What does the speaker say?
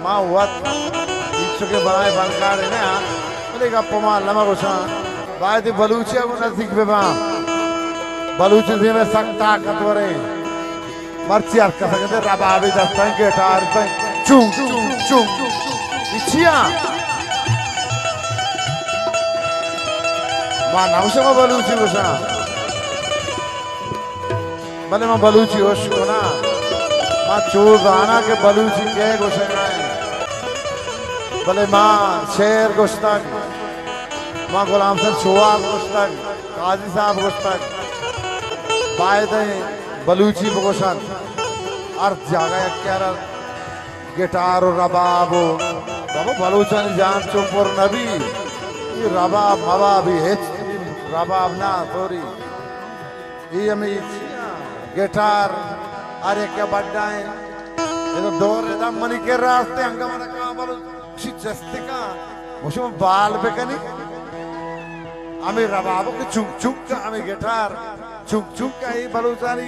Ma what? Dicho che vai bancare ne ha, le cappo lama cosa. Vai di baluchi a una zigbeba. Baluchi di me sakta katore. Marci arka sagde rababi da tanke tar pai. Chung chung chung. Ichia. Ma nausa ma baluchi cosa. Bale ma baluchi hosh na. Ma चोर राना के बलूची के गोशनाए भले माँ शेर गोश्तक माँ गुलाम सिंह शोआब गोश्तक काजी साहब गोश्तक बायदे बलूची बगोशन अर्थ जागा यक्यार guitar और रबाब बाबा बलूचन जान चुप और नबी ये रबाब मवाब ये रबाब ना थोड़ी ये हमें गिटार अरे क्या बड्डा है ये तो दौर है ना मनी के रास्ते अंगमन का बालो चिचस्ते का मुझे बाल पे कनी हमें रबाबों के चुक चुक का हमें गिटार चुक चुक का ये बालो सारी